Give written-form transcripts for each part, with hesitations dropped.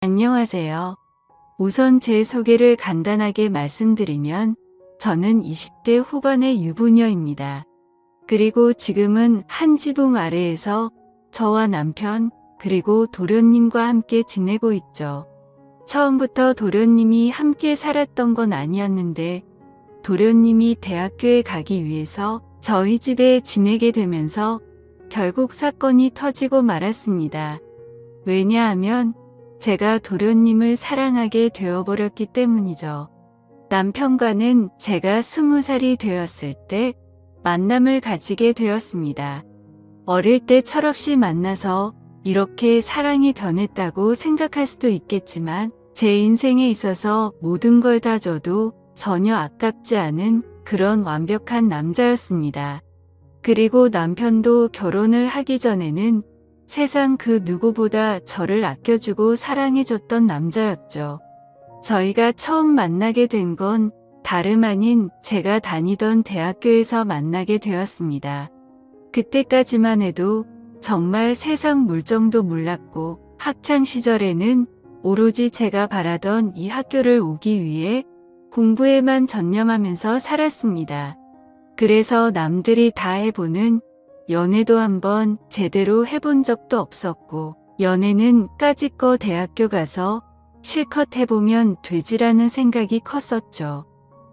안녕하세요. 우선 제 소개를 간단하게 말씀드리면 저는 20대 후반의 유부녀입니다. 그리고 지금은 한 지붕 아래에서 저와 남편 그리고 도련님과 함께 지내고 있죠. 처음부터 도련님이 함께 살았던 건 아니었는데 도련님이 대학교에 가기 위해서 저희 집에 지내게 되면서 결국 사건이 터지고 말았습니다. 왜냐하면 제가 도련님을 사랑하게 되어버렸기 때문이죠. 남편과는 제가 20살이 되었을 때 만남을 가지게 되었습니다. 어릴 때 철없이 만나서 이렇게 사랑이 변했다고 생각할 수도 있겠지만 제 인생에 있어서 모든 걸 다 줘도 전혀 아깝지 않은 그런 완벽한 남자였습니다. 그리고 남편도 결혼을 하기 전에는 세상 그 누구보다 저를 아껴주고 사랑해줬던 남자였죠. 저희가 처음 만나게 된 건 다름 아닌 제가 다니던 대학교에서 만나게 되었습니다. 그때까지만 해도 정말 세상 물정도 몰랐고 학창 시절에는 오로지 제가 바라던 이 학교를 오기 위해 공부에만 전념하면서 살았습니다. 그래서 남들이 다 해보는 연애도 한번 제대로 해본 적도 없었고 연애는 까짓거 대학교 가서 실컷 해보면 되지라는 생각이 컸었죠.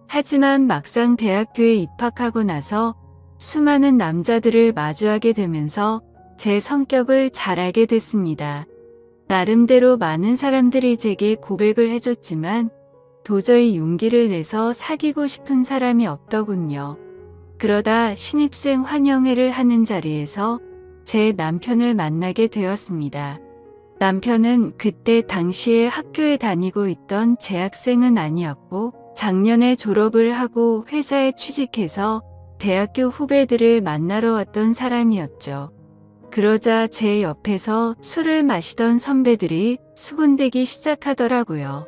하지만 막상 대학교에 입학하고 나서 수많은 남자들을 마주하게 되면서 제 성격을 잘 알게 됐습니다. 나름대로 많은 사람들이 제게 고백을 해줬지만 도저히 용기를 내서 사귀고 싶은 사람이 없더군요. 그러다 신입생 환영회를 하는 자리에서 제 남편을 만나게 되었습니다. 남편은 그때 당시에 학교에 다니고 있던 재학생은 아니었고 작년에 졸업을 하고 회사에 취직해서 대학교 후배들을 만나러 왔던 사람이었죠. 그러자 제 옆에서 술을 마시던 선배들이 수군대기 시작하더라고요.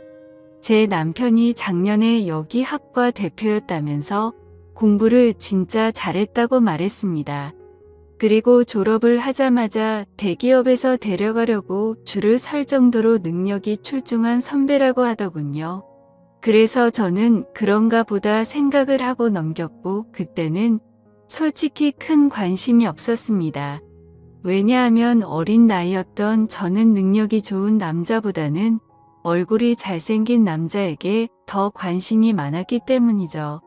제 남편이 작년에 여기 학과 대표였다면서 공부를 진짜 잘했다고 말했습니다. 그리고 졸업을 하자마자 대기업에서 데려가려고 줄을 설 정도로 능력이 출중한 선배라고 하더군요. 그래서 저는 그런가 보다 생각을 하고 넘겼고 그때는 솔직히 큰 관심이 없었습니다. 왜냐하면 어린 나이였던 저는 능력이 좋은 남자보다는 얼굴이 잘생긴 남자에게 더 관심이 많았기 때문이죠.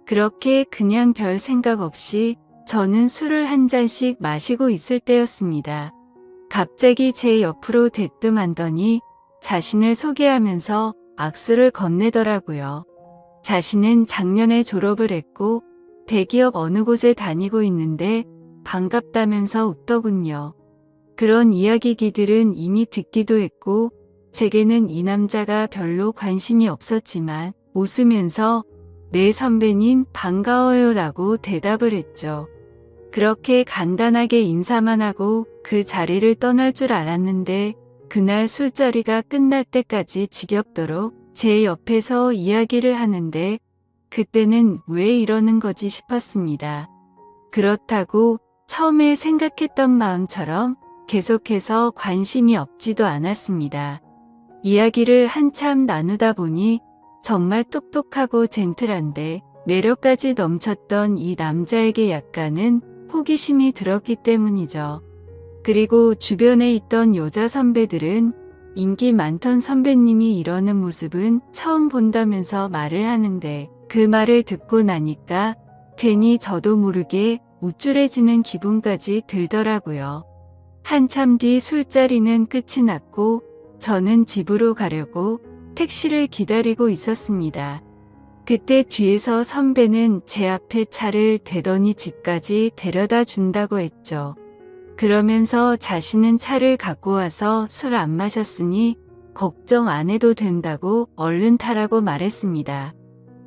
그렇게 그냥 별 생각 없이 저는 술을 한 잔씩 마시고 있을 때였습니다. 갑자기 제 옆으로 대뜸하더니 자신을 소개하면서 악수를 건네더라고요. 자신은 작년에 졸업을 했고 대기업 어느 곳에 다니고 있는데 반갑다면서 웃더군요. 그런 이야기들은 이미 듣기도 했고 제게는 이 남자가 별로 관심이 없었지만 웃으면서 네 선배님 반가워요 라고 대답을 했죠. 그렇게 간단하게 인사만 하고 그 자리를 떠날 줄 알았는데 그날 술자리가 끝날 때까지 지겹도록 제 옆에서 이야기를 하는데 그때는 왜 이러는 거지 싶었습니다. 그렇다고 처음에 생각했던 마음처럼 계속해서 관심이 없지도 않았습니다. 이야기를 한참 나누다 보니 정말 똑똑하고 젠틀한데 매력까지 넘쳤던 이 남자에게 약간은 호기심이 들었기 때문이죠. 그리고 주변에 있던 여자 선배들은 인기 많던 선배님이 이러는 모습은 처음 본다면서 말을 하는데 그 말을 듣고 나니까 괜히 저도 모르게 우쭐해지는 기분까지 들더라고요. 한참 뒤 술자리는 끝이 났고 저는 집으로 가려고 택시를 기다리고 있었습니다. 그때 뒤에서 선배는 제 앞에 차를 대더니 집까지 데려다 준다고 했죠. 그러면서 자신은 차를 갖고 와서 술 안 마셨으니 걱정 안 해도 된다고 얼른 타라고 말했습니다.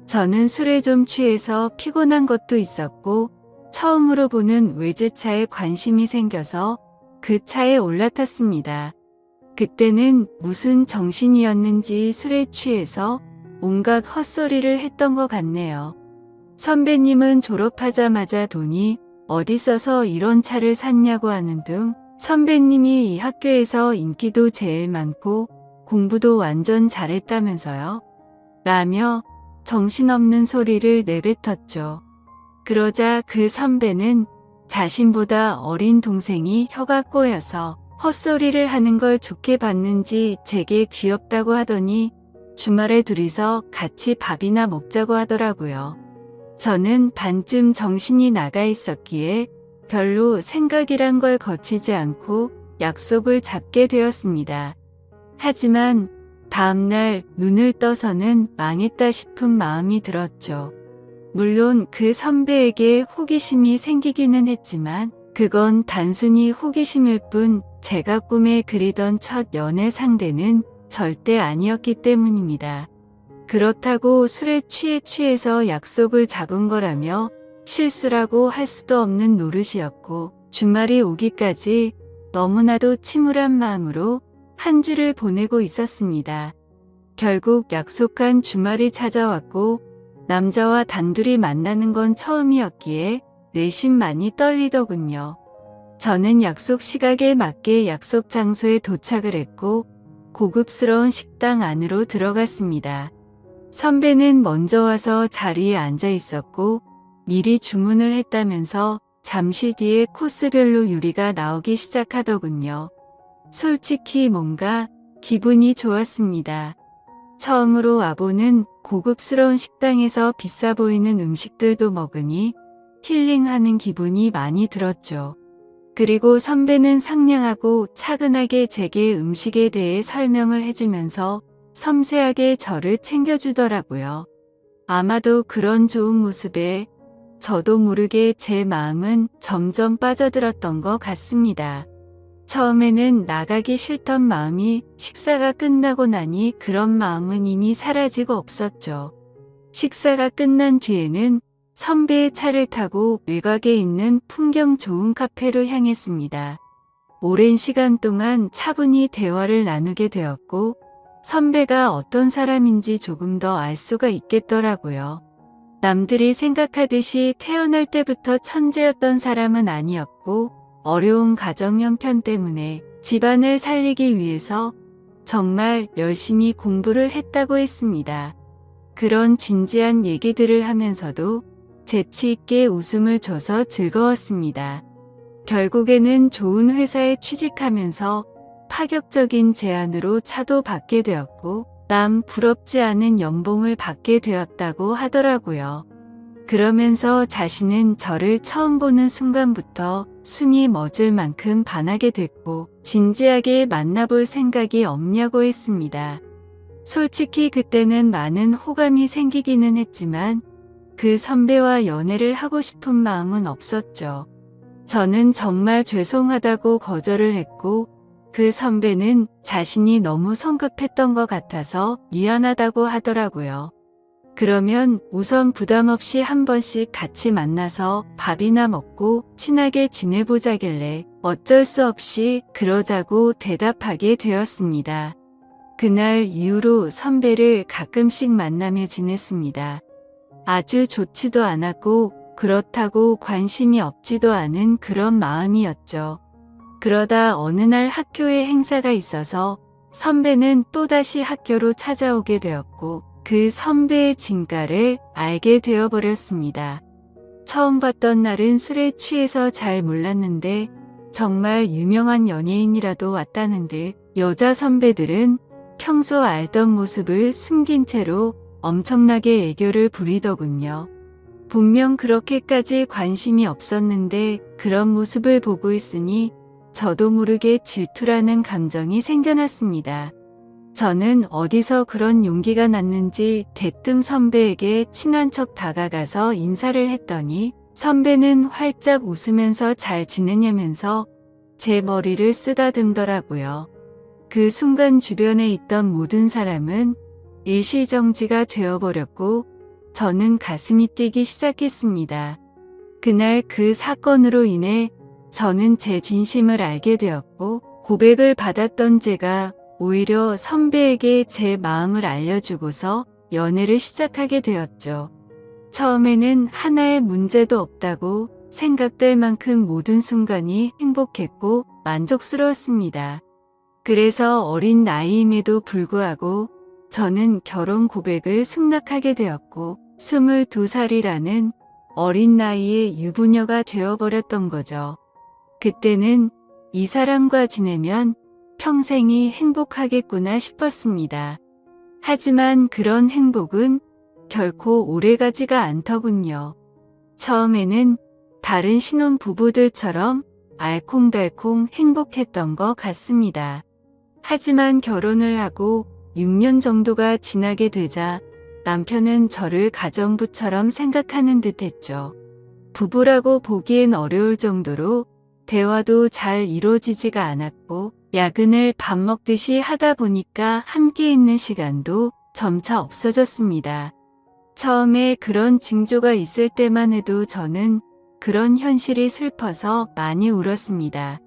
저는 술에 좀 취해서 피곤한 것도 있었고 처음으로 보는 외제차에 관심이 생겨서 그 차에 올라탔습니다. 그때는 무슨 정신이었는지 술에 취해서 온갖 헛소리를 했던 것 같네요. 선배님은 졸업하자마자 돈이 어디 써서 이런 차를 샀냐고 하는 등 선배님이 이 학교에서 인기도 제일 많고 공부도 완전 잘했다면서요? 라며 정신없는 소리를 내뱉었죠. 그러자 그 선배는 자신보다 어린 동생이 혀가 꼬여서 헛소리를 하는 걸 좋게 봤는지 제게 귀엽다고 하더니 주말에 둘이서 같이 밥이나 먹자고 하더라고요. 저는 반쯤 정신이 나가 있었기에 별로 생각이란 걸 거치지 않고 약속을 잡게 되었습니다. 하지만 다음날 눈을 떠서는 망했다 싶은 마음이 들었죠. 물론 그 선배에게 호기심이 생기기는 했지만 그건 단순히 호기심일 뿐 제가 꿈에 그리던 첫 연애 상대는 절대 아니었기 때문입니다. 그렇다고 술에 취해서 약속을 잡은 거라며 실수라고 할 수도 없는 노릇이었고 주말이 오기까지 너무나도 침울한 마음으로 한 주를 보내고 있었습니다. 결국 약속한 주말이 찾아왔고 남자와 단둘이 만나는 건 처음이었기에 내심 많이 떨리더군요. 저는 약속 시각에 맞게 약속 장소에 도착을 했고 고급스러운 식당 안으로 들어갔습니다. 선배는 먼저 와서 자리에 앉아 있었고 미리 주문을 했다면서 잠시 뒤에 코스별로 요리가 나오기 시작하더군요. 솔직히 뭔가 기분이 좋았습니다. 처음으로 와보는 고급스러운 식당에서 비싸 보이는 음식들도 먹으니 힐링하는 기분이 많이 들었죠. 그리고 선배는 상냥하고 차근하게 제게 음식에 대해 설명을 해주면서 섬세하게 저를 챙겨주더라고요. 아마도 그런 좋은 모습에 저도 모르게 제 마음은 점점 빠져들었던 것 같습니다. 처음에는 나가기 싫던 마음이 식사가 끝나고 나니 그런 마음은 이미 사라지고 없었죠. 식사가 끝난 뒤에는 선배의 차를 타고 외곽에 있는 풍경 좋은 카페로 향했습니다. 오랜 시간 동안 차분히 대화를 나누게 되었고 선배가 어떤 사람인지 조금 더 알 수가 있겠더라고요. 남들이 생각하듯이 태어날 때부터 천재였던 사람은 아니었고 어려운 가정 형편 때문에 집안을 살리기 위해서 정말 열심히 공부를 했다고 했습니다. 그런 진지한 얘기들을 하면서도 재치 있게 웃음을 줘서 즐거웠습니다. 결국에는 좋은 회사에 취직하면서 파격적인 제안으로 차도 받게 되었고 남 부럽지 않은 연봉을 받게 되었다고 하더라고요. 그러면서 자신은 저를 처음 보는 순간부터 숨이 멎을 만큼 반하게 됐고 진지하게 만나볼 생각이 없냐고 했습니다. 솔직히 그때는 많은 호감이 생기기는 했지만 그 선배와 연애를 하고 싶은 마음은 없었죠. 저는 정말 죄송하다고 거절을 했고 그 선배는 자신이 너무 성급했던 것 같아서 미안하다고 하더라고요. 그러면 우선 부담 없이 한 번씩 같이 만나서 밥이나 먹고 친하게 지내보자길래 어쩔 수 없이 그러자고 대답하게 되었습니다. 그날 이후로 선배를 가끔씩 만나며 지냈습니다. 아주 좋지도 않았고 그렇다고 관심이 없지도 않은 그런 마음이었죠. 그러다 어느 날 학교에 행사가 있어서 선배는 또다시 학교로 찾아오게 되었고 그 선배의 진가를 알게 되어버렸습니다. 처음 봤던 날은 술에 취해서 잘 몰랐는데 정말 유명한 연예인이라도 왔다는 듯 여자 선배들은 평소 알던 모습을 숨긴 채로 엄청나게 애교를 부리더군요. 분명 그렇게까지 관심이 없었는데 그런 모습을 보고 있으니 저도 모르게 질투라는 감정이 생겨났습니다. 저는 어디서 그런 용기가 났는지 대뜸 선배에게 친한 척 다가가서 인사를 했더니 선배는 활짝 웃으면서 잘 지내냐면서 제 머리를 쓰다듬더라고요. 그 순간 주변에 있던 모든 사람은 일시정지가 되어버렸고 저는 가슴이 뛰기 시작했습니다. 그날 그 사건으로 인해 저는 제 진심을 알게 되었고 고백을 받았던 제가 오히려 선배에게 제 마음을 알려주고서 연애를 시작하게 되었죠. 처음에는 하나의 문제도 없다고 생각될 만큼 모든 순간이 행복했고 만족스러웠습니다. 그래서 어린 나이임에도 불구하고 저는 결혼 고백을 승낙하게 되었고 22살이라는 어린 나이에 유부녀가 되어버렸던 거죠. 그때는 이 사람과 지내면 평생이 행복하겠구나 싶었습니다. 하지만 그런 행복은 결코 오래가지가 않더군요. 처음에는 다른 신혼 부부들처럼 알콩달콩 행복했던 것 같습니다. 하지만 결혼을 하고 6년 정도가 지나게 되자 남편은 저를 가정부처럼 생각하는 듯 했죠. 부부라고 보기엔 어려울 정도로 대화도 잘 이루어지지가 않았고 야근을 밥 먹듯이 하다 보니까 함께 있는 시간도 점차 없어졌습니다. 처음에 그런 징조가 있을 때만 해도 저는 그런 현실이 슬퍼서 많이 울었습니다.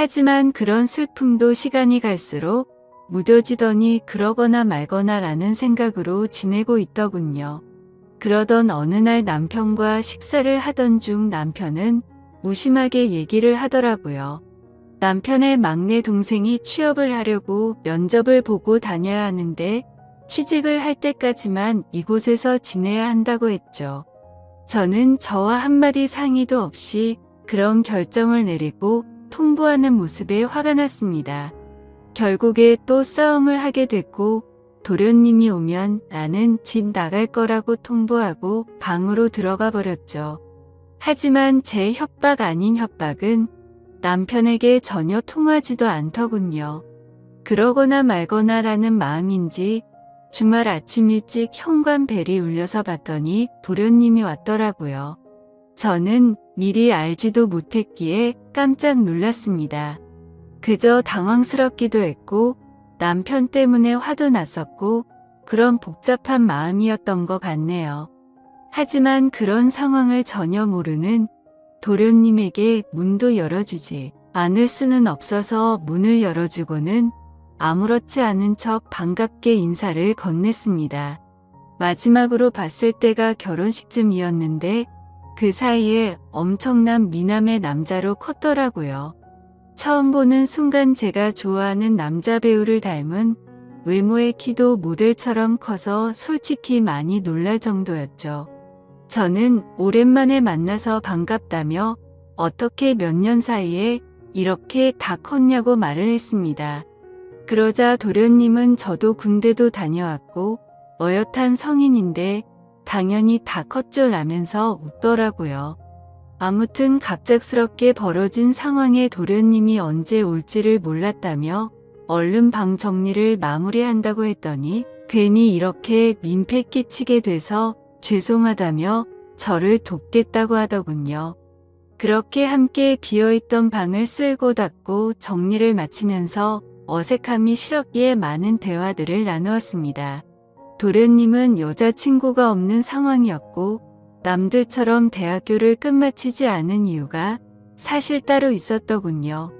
하지만 그런 슬픔도 시간이 갈수록 무뎌지더니 그러거나 말거나 라는 생각으로 지내고 있더군요. 그러던 어느 날 남편과 식사를 하던 중 남편은 무심하게 얘기를 하더라고요. 남편의 막내 동생이 취업을 하려고 면접을 보고 다녀야 하는데 취직을 할 때까지만 이곳에서 지내야 한다고 했죠. 저는 저와 한마디 상의도 없이 그런 결정을 내리고 통보하는 모습에 화가 났습니다. 결국에 또 싸움을 하게 됐고 도련님이 오면 나는 집 나갈 거라고 통보하고 방으로 들어가 버렸죠. 하지만 제 협박 아닌 협박은 남편에게 전혀 통하지도 않더군요. 그러거나 말거나라는 마음인지 주말 아침 일찍 현관벨이 울려서 봤더니 도련님이 왔더라고요. 저는 미리 알지도 못했기에 깜짝 놀랐습니다. 그저 당황스럽기도 했고 남편 때문에 화도 났었고 그런 복잡한 마음이었던 것 같네요. 하지만 그런 상황을 전혀 모르는 도련님에게 문도 열어주지 않을 수는 없어서 문을 열어주고는 아무렇지 않은 척 반갑게 인사를 건넸습니다. 마지막으로 봤을 때가 결혼식쯤이었는데 그 사이에 엄청난 미남의 남자로 컸더라고요. 처음 보는 순간 제가 좋아하는 남자 배우를 닮은 외모의 키도 모델처럼 커서 솔직히 많이 놀랄 정도였죠. 저는 오랜만에 만나서 반갑다며 어떻게 몇 년 사이에 이렇게 다 컸냐고 말을 했습니다. 그러자 도련님은 저도 군대도 다녀왔고 어엿한 성인인데 당연히 다 컸죠 라면서 웃더라고요. 아무튼 갑작스럽게 벌어진 상황에 도련님이 언제 올지를 몰랐다며 얼른 방 정리를 마무리한다고 했더니 괜히 이렇게 민폐 끼치게 돼서 죄송하다며 저를 돕겠다고 하더군요. 그렇게 함께 비어있던 방을 쓸고 닫고 정리를 마치면서 어색함이 실었기에 많은 대화들을 나누었습니다. 도련님은 여자친구가 없는 상황이었고 남들처럼 대학교를 끝마치지 않은 이유가 사실 따로 있었더군요.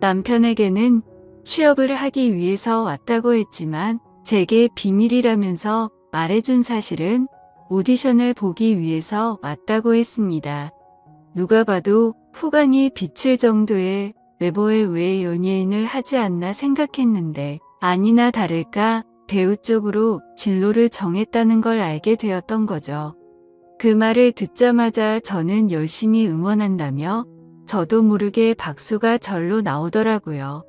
남편에게는 취업을 하기 위해서 왔다고 했지만 제게 비밀이라면서 말해준 사실은 오디션을 보기 위해서 왔다고 했습니다. 누가 봐도 후광이 비칠 정도의 외모에 왜 연예인을 하지 않나 생각했는데 아니나 다를까 배우 쪽으로 진로를 정했다는 걸 알게 되었던 거죠. 그 말을 듣자마자 저는 열심히 응원한다며 저도 모르게 박수가 절로 나오더라고요.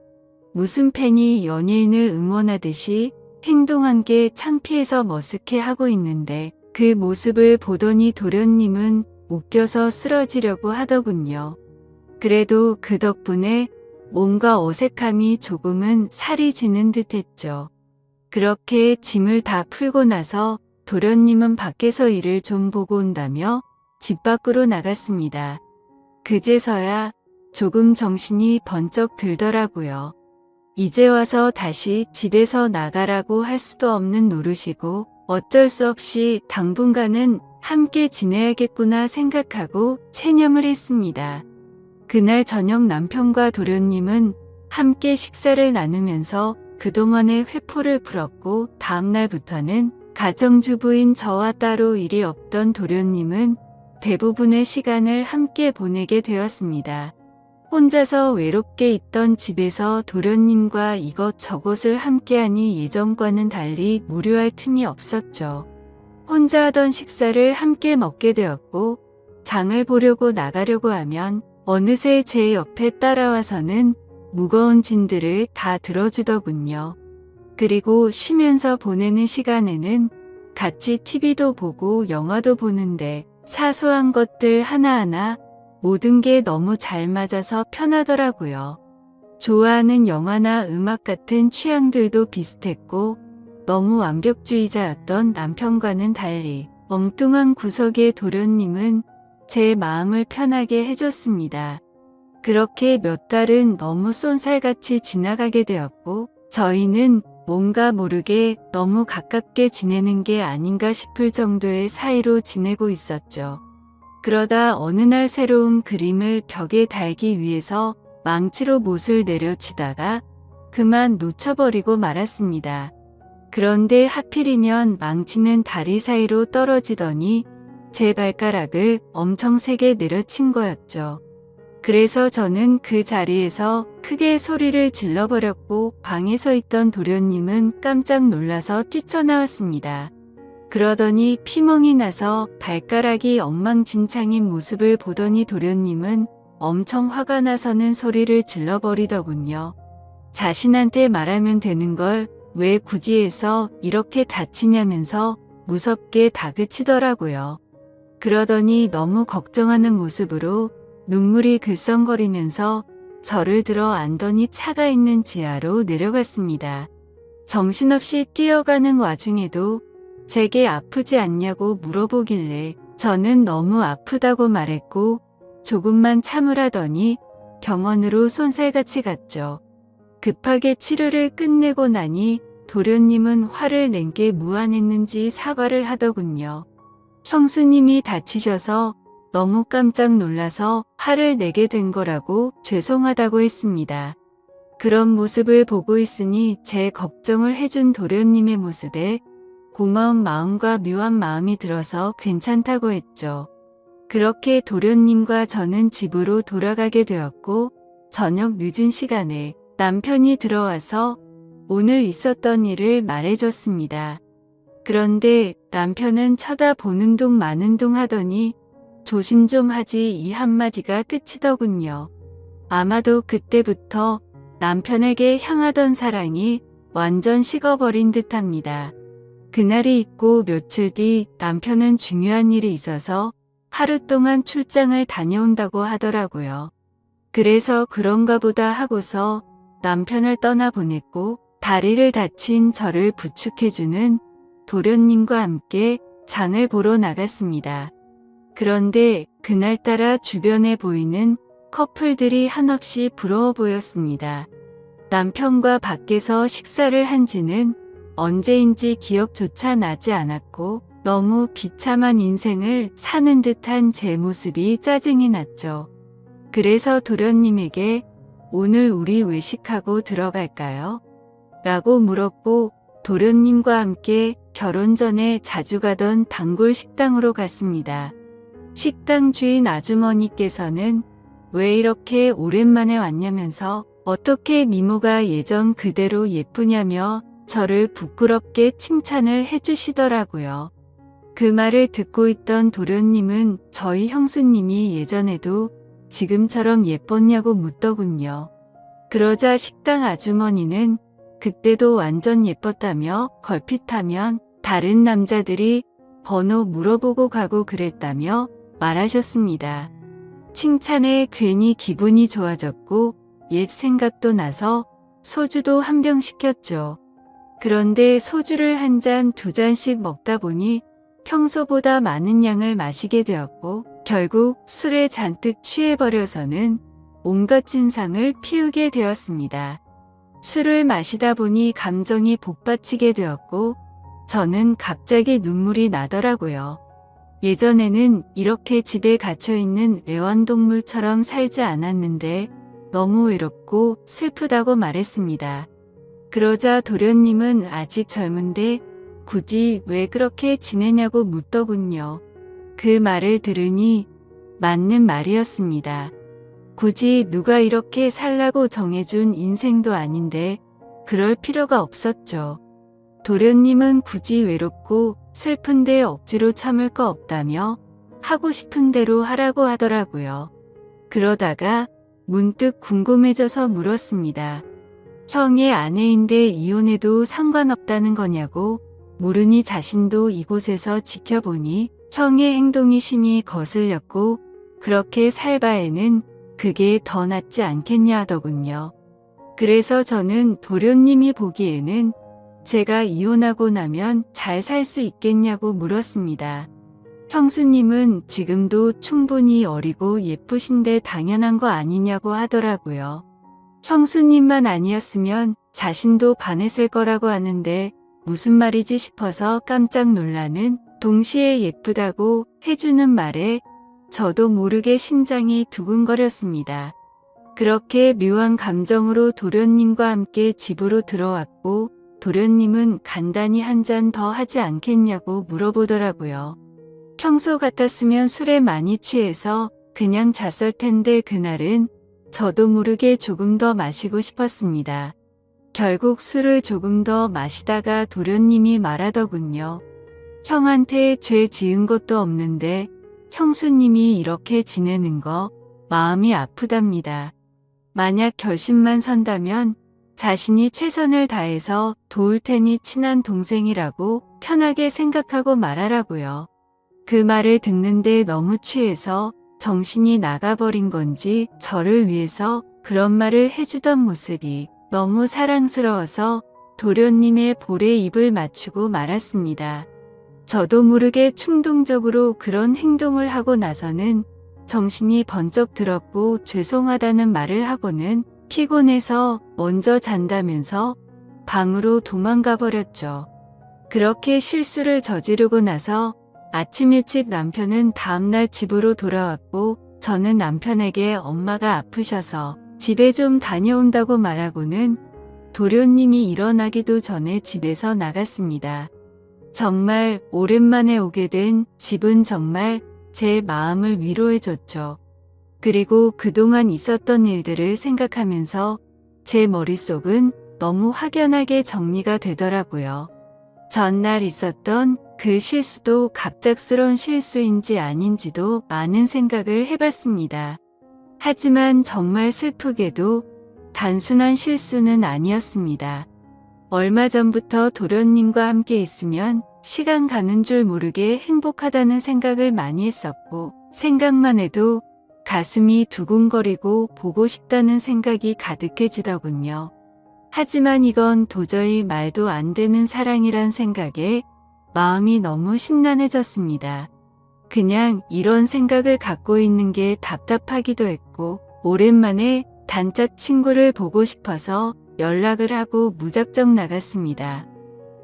무슨 팬이 연예인을 응원하듯이 행동한 게 창피해서 머쓱해하고 있는데 그 모습을 보더니 도련님은 웃겨서 쓰러지려고 하더군요. 그래도 그 덕분에 뭔가 어색함이 조금은 살이 지는 듯 했죠. 그렇게 짐을 다 풀고 나서 도련님은 밖에서 일을 좀 보고 온다며 집 밖으로 나갔습니다. 그제서야 조금 정신이 번쩍 들더라고요. 이제 와서 다시 집에서 나가라고 할 수도 없는 노릇이고 어쩔 수 없이 당분간은 함께 지내야겠구나 생각하고 체념을 했습니다. 그날 저녁 남편과 도련님은 함께 식사를 나누면서 그동안의 회포를 풀었고 다음날부터는 가정주부인 저와 따로 일이 없던 도련님은 대부분의 시간을 함께 보내게 되었습니다. 혼자서 외롭게 있던 집에서 도련님과 이것저것을 함께하니 예전과는 달리 무료할 틈이 없었죠. 혼자 하던 식사를 함께 먹게 되었고 장을 보려고 나가려고 하면 어느새 제 옆에 따라와서는 무거운 짐들을 다 들어주더군요. 그리고 쉬면서 보내는 시간에는 같이 TV도 보고 영화도 보는데 사소한 것들 하나하나 모든 게 너무 잘 맞아서 편하더라고요. 좋아하는 영화나 음악 같은 취향들도 비슷했고 너무 완벽주의자였던 남편과는 달리 엉뚱한 구석의 도련님은 제 마음을 편하게 해줬습니다. 그렇게 몇 달은 너무 쏜살같이 지나가게 되었고 저희는 뭔가 모르게 너무 가깝게 지내는 게 아닌가 싶을 정도의 사이로 지내고 있었죠. 그러다 어느 날 새로운 그림을 벽에 달기 위해서 망치로 못을 내려치다가 그만 놓쳐버리고 말았습니다. 그런데 하필이면 망치는 다리 사이로 떨어지더니 제 발가락을 엄청 세게 내려친 거였죠. 그래서 저는 그 자리에서 크게 소리를 질러버렸고 방에 서 있던 도련님은 깜짝 놀라서 뛰쳐나왔습니다. 그러더니 피멍이 나서 발가락이 엉망진창인 모습을 보더니 도련님은 엄청 화가 나서는 소리를 질러버리더군요. 자신한테 말하면 되는 걸 왜 굳이 해서 이렇게 다치냐면서 무섭게 다그치더라고요. 그러더니 너무 걱정하는 모습으로 눈물이 글썽거리면서 저를 들어 안더니 차가 있는 지하로 내려갔습니다. 정신없이 뛰어가는 와중에도 제게 아프지 않냐고 물어보길래 저는 너무 아프다고 말했고 조금만 참으라더니 병원으로 쏜살같이 갔죠. 급하게 치료를 끝내고 나니 도련님은 화를 낸 게 무안했는지 사과를 하더군요. 형수님이 다치셔서 너무 깜짝 놀라서 화를 내게 된 거라고 죄송하다고 했습니다. 그런 모습을 보고 있으니 제 걱정을 해준 도련님의 모습에 고마운 마음과 묘한 마음이 들어서 괜찮다고 했죠. 그렇게 도련님과 저는 집으로 돌아가게 되었고 저녁 늦은 시간에 남편이 들어와서 오늘 있었던 일을 말해줬습니다. 그런데 남편은 쳐다보는 둥 마는 둥 하더니 조심 좀 하지 이 한마디가 끝이더군요. 아마도 그때부터 남편에게 향하던 사랑이 완전 식어버린 듯합니다. 그날이 있고 며칠 뒤 남편은 중요한 일이 있어서 하루 동안 출장을 다녀온다고 하더라고요. 그래서 그런가 보다 하고서 남편을 떠나보냈고 다리를 다친 저를 부축해주는 도련님과 함께 장을 보러 나갔습니다. 그런데 그날따라 주변에 보이는 커플들이 한없이 부러워 보였습니다. 남편과 밖에서 식사를 한 지는 언제인지 기억조차 나지 않았고 너무 비참한 인생을 사는 듯한 제 모습이 짜증이 났죠. 그래서 도련님에게 오늘 우리 외식하고 들어갈까요? 라고 물었고 도련님과 함께 결혼 전에 자주 가던 단골 식당으로 갔습니다. 식당 주인 아주머니께서는 왜 이렇게 오랜만에 왔냐면서 어떻게 미모가 예전 그대로 예쁘냐며 저를 부끄럽게 칭찬을 해주시더라고요. 그 말을 듣고 있던 도련님은 저희 형수님이 예전에도 지금처럼 예뻤냐고 묻더군요. 그러자 식당 아주머니는 그때도 완전 예뻤다며 걸핏하면 다른 남자들이 번호 물어보고 가고 그랬다며 말하셨습니다. 칭찬에 괜히 기분이 좋아졌고 옛 생각도 나서 소주도 한 병 시켰죠. 그런데 소주를 한 잔, 두 잔씩 먹다 보니 평소보다 많은 양을 마시게 되었고 결국 술에 잔뜩 취해버려서는 온갖 진상을 피우게 되었습니다. 술을 마시다 보니 감정이 복받치게 되었고 저는 갑자기 눈물이 나더라고요. 예전에는 이렇게 집에 갇혀있는 애완동물처럼 살지 않았는데 너무 외롭고 슬프다고 말했습니다. 그러자 도련님은 아직 젊은데 굳이 왜 그렇게 지내냐고 묻더군요. 그 말을 들으니 맞는 말이었습니다. 굳이 누가 이렇게 살라고 정해준 인생도 아닌데 그럴 필요가 없었죠. 도련님은 굳이 외롭고 슬픈데 억지로 참을 거 없다며 하고 싶은 대로 하라고 하더라고요. 그러다가 문득 궁금해져서 물었습니다. 형의 아내인데 이혼해도 상관없다는 거냐고 물으니 자신도 이곳에서 지켜보니 형의 행동이 심히 거슬렸고 그렇게 살 바에는 그게 더 낫지 않겠냐 하더군요. 그래서 저는 도련님이 보기에는 제가 이혼하고 나면 잘 살 수 있겠냐고 물었습니다. 형수님은 지금도 충분히 어리고 예쁘신데 당연한 거 아니냐고 하더라고요. 형수님만 아니었으면 자신도 반했을 거라고 하는데 무슨 말이지 싶어서 깜짝 놀라는 동시에 예쁘다고 해주는 말에 저도 모르게 심장이 두근거렸습니다. 그렇게 묘한 감정으로 도련님과 함께 집으로 들어왔고 도련님은 간단히 한 잔 더 하지 않겠냐고 물어보더라고요. 평소 같았으면 술에 많이 취해서 그냥 잤을 텐데 그날은 저도 모르게 조금 더 마시고 싶었습니다. 결국 술을 조금 더 마시다가 도련님이 말하더군요. 형한테 죄 지은 것도 없는데 형수님이 이렇게 지내는 거 마음이 아프답니다. 만약 결심만 선다면 자신이 최선을 다해서 도울 테니 친한 동생이라고 편하게 생각하고 말하라고요. 그 말을 듣는데 너무 취해서 정신이 나가버린 건지 저를 위해서 그런 말을 해주던 모습이 너무 사랑스러워서 도련님의 볼에 입을 맞추고 말았습니다. 저도 모르게 충동적으로 그런 행동을 하고 나서는 정신이 번쩍 들었고 죄송하다는 말을 하고는 피곤해서 먼저 잔다면서 방으로 도망가 버렸죠. 그렇게 실수를 저지르고 나서 아침 일찍 남편은 다음날 집으로 돌아왔고 저는 남편에게 엄마가 아프셔서 집에 좀 다녀온다고 말하고는 도련님이 일어나기도 전에 집에서 나갔습니다. 정말 오랜만에 오게 된 집은 정말 제 마음을 위로해줬죠. 그리고 그동안 있었던 일들을 생각하면서 제 머릿속은 너무 확연하게 정리가 되더라고요. 전날 있었던 그 실수도 갑작스러운 실수인지 아닌지도 많은 생각을 해봤습니다. 하지만 정말 슬프게도 단순한 실수는 아니었습니다. 얼마 전부터 도련님과 함께 있으면 시간 가는 줄 모르게 행복하다는 생각을 많이 했었고 생각만 해도 가슴이 두근거리고 보고 싶다는 생각이 가득해지더군요. 하지만 이건 도저히 말도 안 되는 사랑이란 생각에 마음이 너무 심란해졌습니다. 그냥 이런 생각을 갖고 있는 게 답답하기도 했고 오랜만에 단짝 친구를 보고 싶어서 연락을 하고 무작정 나갔습니다.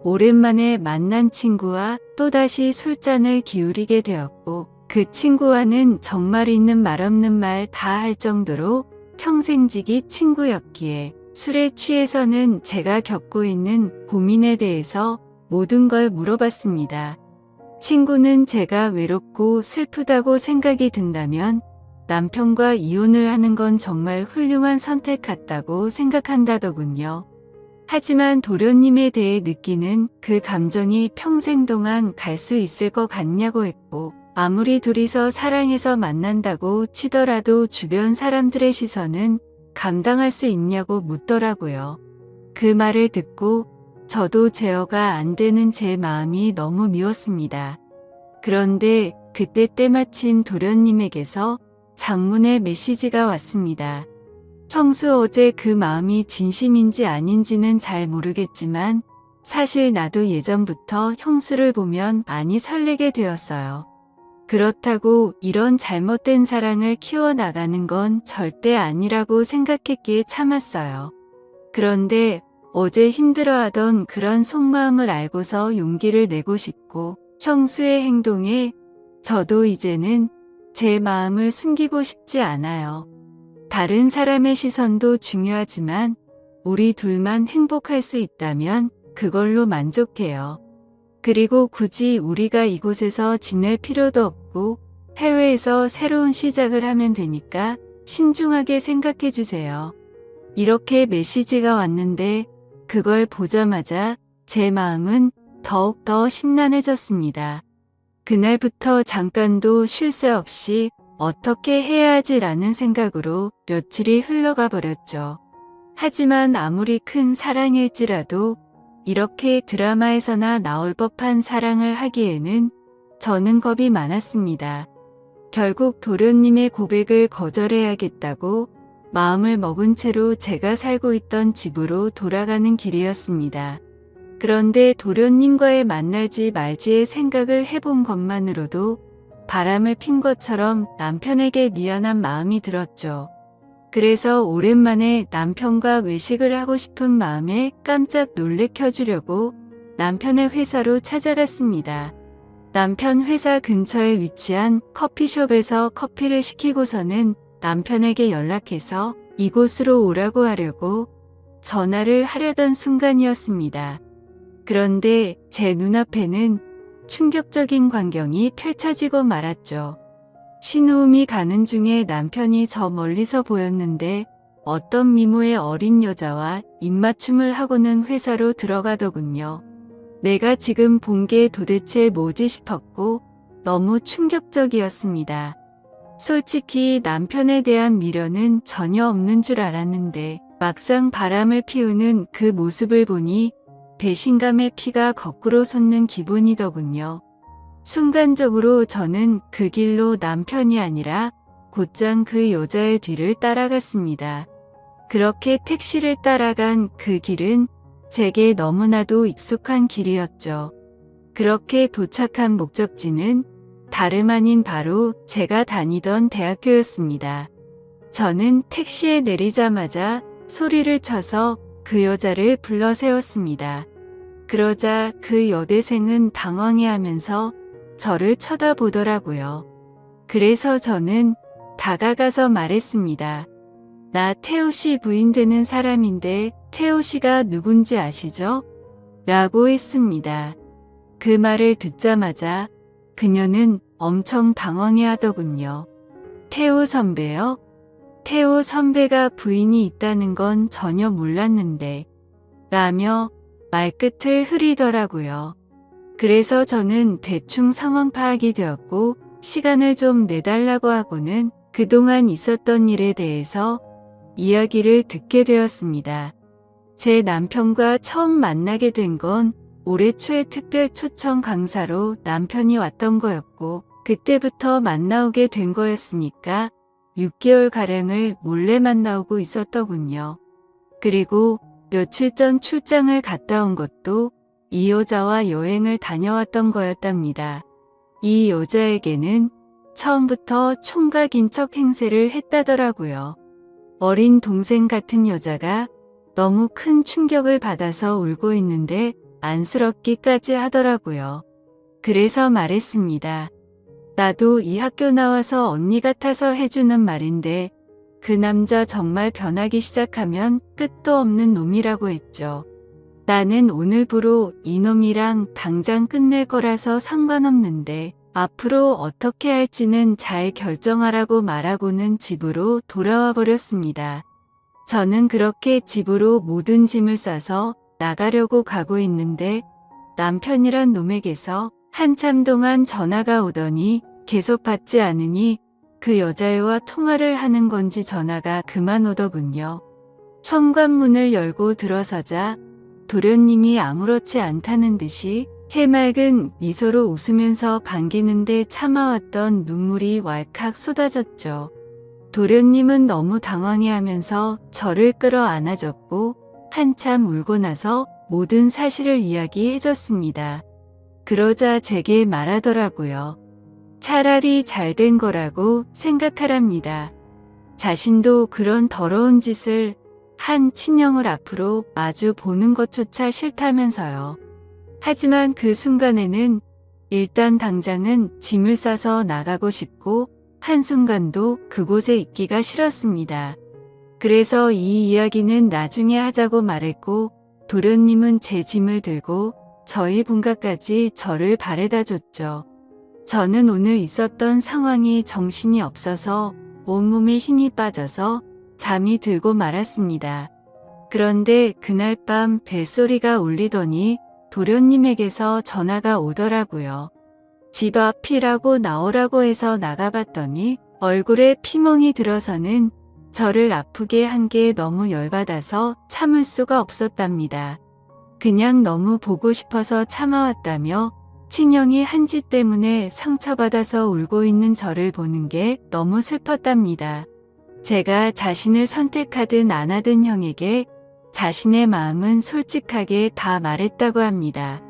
오랜만에 만난 친구와 또다시 술잔을 기울이게 되었고 그 친구와는 정말 있는 말 없는 말 다 할 정도로 평생지기 친구였기에 술에 취해서는 제가 겪고 있는 고민에 대해서 모든 걸 물어봤습니다. 친구는 제가 외롭고 슬프다고 생각이 든다면 남편과 이혼을 하는 건 정말 훌륭한 선택 같다고 생각한다더군요. 하지만 도련님에 대해 느끼는 그 감정이 평생 동안 갈 수 있을 것 같냐고 했고 아무리 둘이서 사랑해서 만난다고 치더라도 주변 사람들의 시선은 감당할 수 있냐고 묻더라고요. 그 말을 듣고 저도 제어가 안 되는 제 마음이 너무 미웠습니다. 그런데 그때 때마침 도련님에게서 장문의 메시지가 왔습니다. 형수 어제 그 마음이 진심인지 아닌지는 잘 모르겠지만 사실 나도 예전부터 형수를 보면 많이 설레게 되었어요. 그렇다고 이런 잘못된 사랑을 키워나가는 건 절대 아니라고 생각했기에 참았어요. 그런데 어제 힘들어하던 그런 속마음을 알고서 용기를 내고 싶고 형수의 행동에 저도 이제는 제 마음을 숨기고 싶지 않아요. 다른 사람의 시선도 중요하지만 우리 둘만 행복할 수 있다면 그걸로 만족해요. 그리고 굳이 우리가 이곳에서 지낼 필요도 없고 해외에서 새로운 시작을 하면 되니까 신중하게 생각해 주세요. 이렇게 메시지가 왔는데 그걸 보자마자 제 마음은 더욱더 심란해졌습니다. 그날부터 잠깐도 쉴 새 없이 어떻게 해야 하지라는 생각으로 며칠이 흘러가 버렸죠. 하지만 아무리 큰 사랑일지라도 이렇게 드라마에서나 나올 법한 사랑을 하기에는 저는 겁이 많았습니다. 결국 도련님의 고백을 거절해야겠다고 마음을 먹은 채로 제가 살고 있던 집으로 돌아가는 길이었습니다. 그런데 도련님과의 만날지 말지의 생각을 해본 것만으로도 바람을 핀 것처럼 남편에게 미안한 마음이 들었죠. 그래서 오랜만에 남편과 외식을 하고 싶은 마음에 깜짝 놀래켜주려고 남편의 회사로 찾아갔습니다. 남편 회사 근처에 위치한 커피숍에서 커피를 시키고서는 남편에게 연락해서 이곳으로 오라고 하려고 전화를 하려던 순간이었습니다. 그런데 제 눈앞에는 충격적인 광경이 펼쳐지고 말았죠. 신호음이 가는 중에 남편이 저 멀리서 보였는데 어떤 미모의 어린 여자와 입맞춤을 하고는 회사로 들어가더군요. 내가 지금 본 게 도대체 뭐지 싶었고 너무 충격적이었습니다. 솔직히 남편에 대한 미련은 전혀 없는 줄 알았는데 막상 바람을 피우는 그 모습을 보니 배신감의 피가 거꾸로 솟는 기분이더군요. 순간적으로 저는 그 길로 남편이 아니라 곧장 그 여자의 뒤를 따라갔습니다. 그렇게 택시를 따라간 그 길은 제게 너무나도 익숙한 길이었죠. 그렇게 도착한 목적지는 다름 아닌 바로 제가 다니던 대학교였습니다. 저는 택시에 내리자마자 소리를 쳐서 그 여자를 불러 세웠습니다. 그러자 그 여대생은 당황해하면서 저를 쳐다보더라고요. 그래서 저는 다가가서 말했습니다. 나 태호 씨 부인 되는 사람인데 태호 씨가 누군지 아시죠? 라고 했습니다. 그 말을 듣자마자 그녀는 엄청 당황해하더군요. 태호 선배요? 태호 선배가 부인이 있다는 건 전혀 몰랐는데 라며 말끝을 흐리더라고요. 그래서 저는 대충 상황 파악이 되었고 시간을 좀 내달라고 하고는 그동안 있었던 일에 대해서 이야기를 듣게 되었습니다. 제 남편과 처음 만나게 된 건 올해 초에 특별 초청 강사로 남편이 왔던 거였고 그때부터 만나오게 된 거였으니까 6개월가량을 몰래 만나오고 있었더군요. 그리고 며칠 전 출장을 갔다 온 것도 이 여자와 여행을 다녀왔던 거였답니다. 이 여자에게는 처음부터 총각인 척 행세를 했다더라고요. 어린 동생 같은 여자가 너무 큰 충격을 받아서 울고 있는데 안쓰럽기까지 하더라고요. 그래서 말했습니다. 나도 이 학교 나와서 언니 같아서 해주는 말인데 그 남자 정말 변하기 시작하면 끝도 없는 놈이라고 했죠. 나는 오늘부로 이놈이랑 당장 끝낼 거라서 상관없는데 앞으로 어떻게 할지는 잘 결정하라고 말하고는 집으로 돌아와 버렸습니다. 저는 그렇게 집으로 모든 짐을 싸서 나가려고 가고 있는데 남편이란 놈에게서 한참 동안 전화가 오더니 계속 받지 않으니 그 여자애와 통화를 하는 건지 전화가 그만 오더군요. 현관문을 열고 들어서자 도련님이 아무렇지 않다는 듯이 해맑은 미소로 웃으면서 반기는데 참아왔던 눈물이 왈칵 쏟아졌죠. 도련님은 너무 당황해하면서 저를 끌어안아줬고 한참 울고 나서 모든 사실을 이야기해줬습니다. 그러자 제게 말하더라고요. 차라리 잘된 거라고 생각하랍니다. 자신도 그런 더러운 짓을 한 친형을 앞으로 마주 보는 것조차 싫다면서요. 하지만 그 순간에는 일단 당장은 짐을 싸서 나가고 싶고 한순간도 그곳에 있기가 싫었습니다. 그래서 이 이야기는 나중에 하자고 말했고 도련님은 제 짐을 들고 저희 본가까지 저를 바래다 줬죠. 저는 오늘 있었던 상황이 정신이 없어서 온몸에 힘이 빠져서 잠이 들고 말았습니다. 그런데 그날 밤 벨소리가 울리더니 도련님에게서 전화가 오더라고요. 집 앞이라고 나오라고 해서 나가봤더니 얼굴에 피멍이 들어서는 저를 아프게 한 게 너무 열받아서 참을 수가 없었답니다. 그냥 너무 보고 싶어서 참아왔다며 친형이 한 짓 때문에 상처받아서 울고 있는 저를 보는 게 너무 슬펐답니다. 제가 자신을 선택하든 안 하든 형에게 자신의 마음은 솔직하게 다 말했다고 합니다.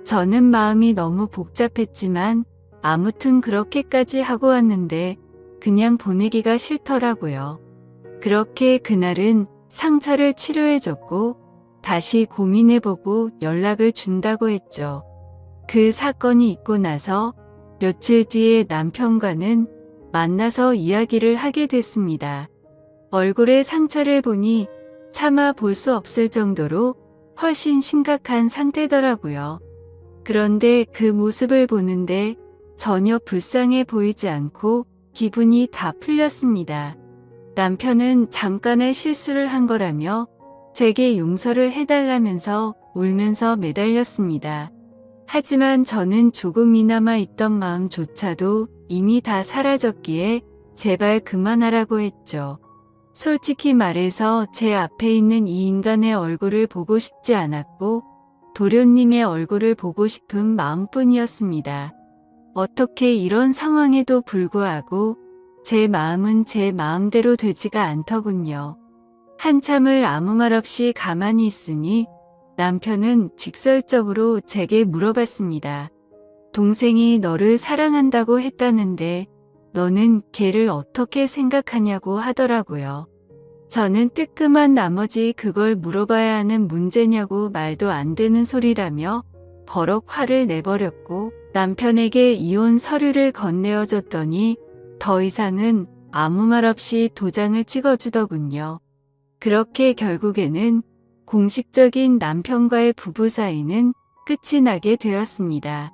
저는 마음이 너무 복잡했지만 아무튼 그렇게까지 하고 왔는데 그냥 보내기가 싫더라고요. 그렇게 그날은 상처를 치료해줬고 다시 고민해보고 연락을 준다고 했죠. 그 사건이 있고 나서 며칠 뒤에 남편과는 만나서 이야기를 하게 됐습니다. 얼굴에 상처를 보니 차마 볼 수 없을 정도로 훨씬 심각한 상태더라고요. 그런데 그 모습을 보는데 전혀 불쌍해 보이지 않고 기분이 다 풀렸습니다. 남편은 잠깐의 실수를 한 거라며 제게 용서를 해달라면서 울면서 매달렸습니다. 하지만 저는 조금이나마 있던 마음조차도 이미 다 사라졌기에 제발 그만하라고 했죠. 솔직히 말해서 제 앞에 있는 이 인간의 얼굴을 보고 싶지 않았고 도련님의 얼굴을 보고 싶은 마음뿐이었습니다. 어떻게 이런 상황에도 불구하고 제 마음은 제 마음대로 되지가 않더군요. 한참을 아무 말 없이 가만히 있으니 남편은 직설적으로 제게 물어봤습니다. 동생이 너를 사랑한다고 했다는데 너는 걔를 어떻게 생각하냐고 하더라고요. 저는 뜨끔한 나머지 그걸 물어봐야 하는 문제냐고 말도 안 되는 소리라며 버럭 화를 내버렸고 남편에게 이혼 서류를 건네어줬더니 더 이상은 아무 말 없이 도장을 찍어주더군요. 그렇게 결국에는 공식적인 남편과의 부부 사이는 끝이 나게 되었습니다.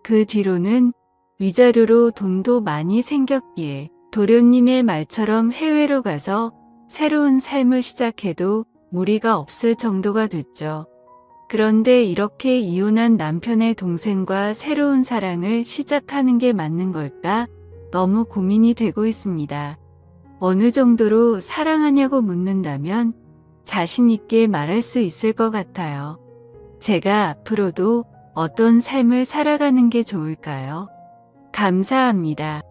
그 뒤로는 위자료로 돈도 많이 생겼기에 도련님의 말처럼 해외로 가서 새로운 삶을 시작해도 무리가 없을 정도가 됐죠. 그런데 이렇게 이혼한 남편의 동생과 새로운 사랑을 시작하는 게 맞는 걸까? 너무 고민이 되고 있습니다. 어느 정도로 사랑하냐고 묻는다면 자신 있게 말할 수 있을 것 같아요. 제가 앞으로도 어떤 삶을 살아가는 게 좋을까요? 감사합니다.